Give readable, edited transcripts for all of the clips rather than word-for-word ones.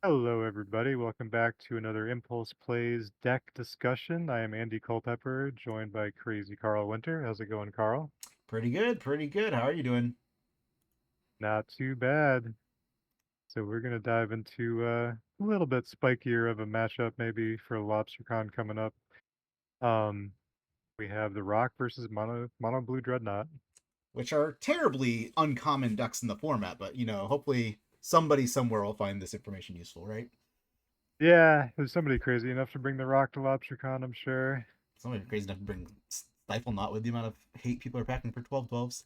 Hello, everybody. Welcome back to another Impulse Plays deck discussion. I am Andy Culpepper, joined by Crazy Carl Winter. How's it going, Carl? Pretty good, pretty good. How are you doing? Not too bad. So we're going to dive into a little bit spikier of a matchup, maybe for LobsterCon coming up. Um, we have the Rock versus Mono Blue Dreadnought. Which are terribly uncommon ducks in the format, but hopefully somebody somewhere will find this information useful, right? Yeah, there's somebody crazy enough to bring the Rock to LobsterCon, I'm sure. Somebody crazy enough to bring Stiflenought with the amount of hate people are packing for 12-12s.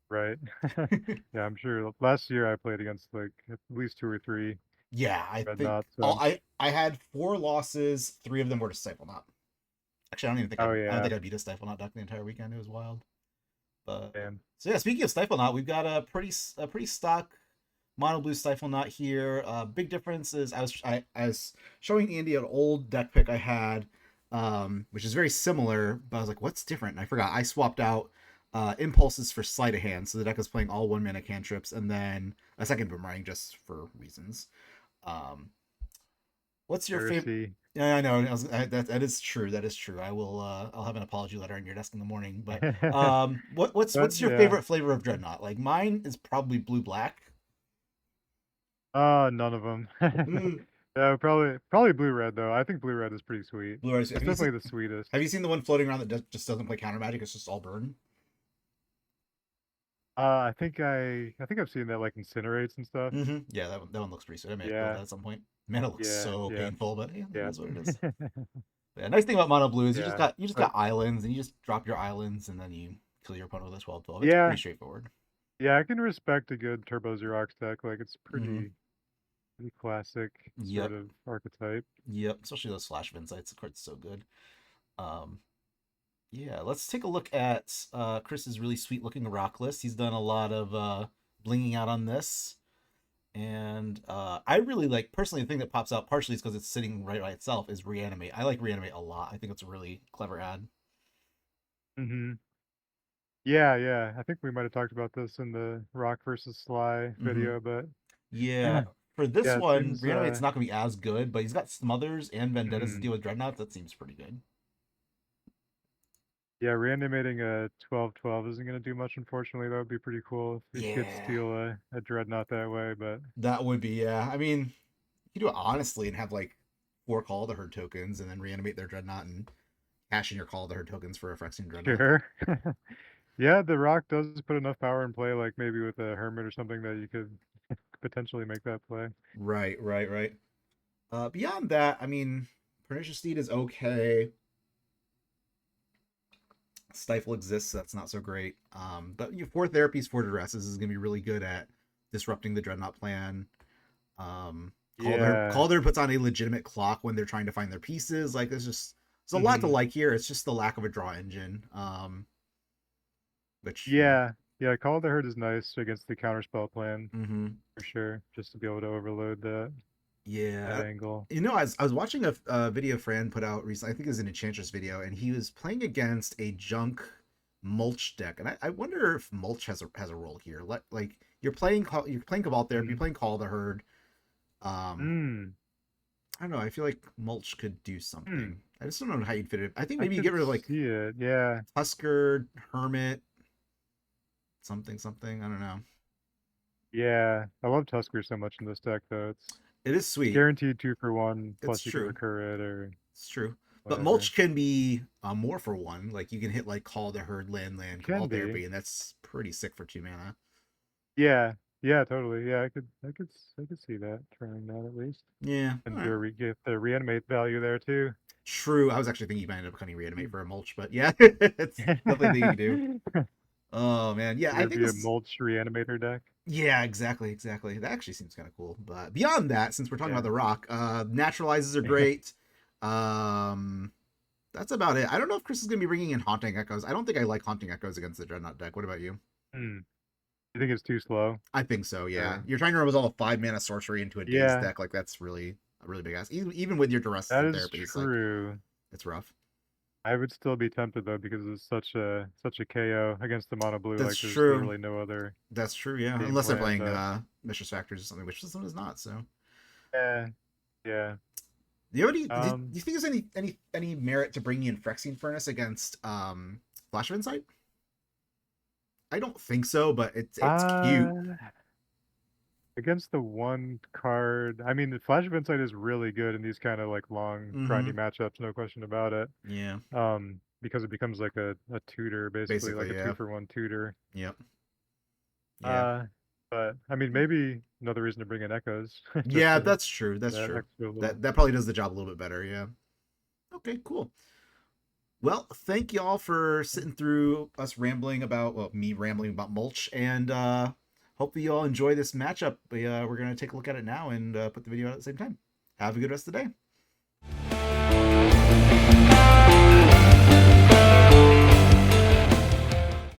Right. Yeah, I'm sure. Last year I played against like at least two or three Yeah, I think Dreadnoughts. So all I had 4 losses, 3 of them were to Stiflenought. Actually, oh I don't yeah, think I beat a Stiflenought duck the entire weekend. It was wild. But damn. so yeah, speaking of Stiflenought, we've got a pretty stock mono blue Stiflenought here. Big difference is I was showing Andy an old deck pick I had, which is very similar, but I was like, what's different? And I forgot. I swapped out impulses for sleight of hand, so the deck is playing all 1 mana cantrips, and then a second boomerang just for reasons. Um, what's your favorite? Heresy. Yeah, I know. That is true. That is true. I will. I'll have an apology letter on your desk in the morning. But But what's your yeah, favorite flavor of Dreadnought? Like mine is probably blue black. none of them. Mm, Yeah, probably blue red though. I think blue red is pretty sweet. blue eyes. It's definitely the sweetest. Have you seen the one floating around that just doesn't play counter magic? It's just all burn. I think I've seen that like incinerates and stuff. Yeah, that one looks pretty sweet. I may have built Yeah, that at some point. Man, it looks yeah, so yeah, painful, but yeah, it yeah, is what it is. Yeah, nice thing about mono blue is yeah. you just But got islands and you just drop your islands and then you kill your opponent with a 12-12. It's yeah, pretty straightforward. yeah, I can respect a good Turbo Xerox deck. Like it's Mm-hmm. pretty classic sort Yep. of archetype. Yep. Especially those flash of insights. The card's so good. Um, yeah, let's take a look at Chris's really sweet looking rock list. He's done a lot of blinging out on this. And I really like, personally, the thing that pops out partially is because it's sitting right by itself is reanimate. I like reanimate a lot. I think it's a really clever ad. Hmm. Yeah, yeah. I think we might have talked about this in the Rock versus Sly Mm-hmm. video, but Yeah, for this yeah, it one, seems reanimate's not gonna be as good, but he's got Smothers and Vendettas to mhm. deal with Dreadnoughts. That seems pretty good. Yeah, reanimating a 12-12 isn't going to do much, unfortunately. That would be pretty cool if we could Yeah, steal a Dreadnought that way, but that would be, yeah. I mean, you could do it honestly and have like 4 Call of the Herd tokens and then reanimate their Dreadnought and cash in your Call of the Herd tokens for a Phyrexian Dreadnought. sure. Yeah, the Rock does put enough power in play, like maybe with a Hermit or something that you could potentially make that play. Right, right, right. Beyond that, I mean, Pernicious Steed is okay. Stifle exists, so that's not so great. But 4 therapies, 4 duresses is going to be really good at disrupting the Dreadnought plan. Yeah. Calder puts on a legitimate clock when they're trying to find their pieces. Like there's a lot to Hmm. like here. It's just the lack of a draw engine. Which Yeah. Yeah, Call of the Herd is nice against the counterspell plan mm-hmm. for sure, just to be able to overload that Yeah. angle. I was watching a video Fran put out recently. I think it was an Enchantress video, and he was playing against a junk mulch deck, and I wonder if mulch has a role here. Like you're playing Cabal Therapy, you're Mm. playing Call of the Herd. Um, Mm. I don't know. I feel like mulch could do Mm. something. I just don't know how you'd fit it. I think I maybe you could get rid of like see it. Yeah. Tusker, Hermit, something. I don't know. Yeah. I love Tusker so much in this deck though. It's It is sweet. guaranteed 2 for 1, It's plus you can true. recur it or It's true. But whatever. mulch can be more for one. Like you can hit like Call the Herd, land, Cabal Can be. Therapy, and that's pretty sick for 2 mana. Yeah. Yeah, totally. Yeah, I could see that, trying that at least. Yeah. All And right. get the reanimate value there too. True. I was actually thinking you might end up cutting reanimate for a mulch, but yeah, it's definitely a thing you can do. Oh man, yeah. I It'd think be a this. mulch reanimator deck. Yeah, exactly. That actually seems kind of cool. But beyond that, since we're talking about Yeah. the rock, naturalizes are great. Um, that's about it. I don't know if Chris is gonna be bringing in haunting echoes. I don't think I like haunting echoes against the dreadnought deck. What about you? Hmm. You think it's too slow? I think so. Yeah, Or you're trying to resolve a 5 mana sorcery into a daze yeah, deck. Like that's really a really big ass. Even with your duresses that and is therapies, like true. it's rough. I would still be tempted though because it's such a KO against the mono blue. That's Like there's true. literally no other That's true. Yeah, game unless they're plan. playing But Mistress Factors or something, which this one is not. So Yeah, yeah. Do you think there's any merit to bringing in Phyrexian Furnace against Flash of Insight? I don't think so, but it's cute. Uh, against the one card, I mean, the Flash of Insight is really good in these kind of like long, Mm-hmm. grindy matchups, no question about it. Yeah. Because it becomes like a tutor, basically, like Basically, a yeah. 2-for-1 tutor. Yep. Yeah. Uh, but I mean, maybe another reason to bring in Echoes, just Yeah, for that's true. That's that true. extra little. That probably does the job a little bit better. Yeah. Okay, cool. Well, thank y'all for sitting through us rambling about, well, me rambling about mulch, and hopefully you all enjoy this matchup. We're gonna take a look at it now and put the video out at the same time. Have a good rest of the day.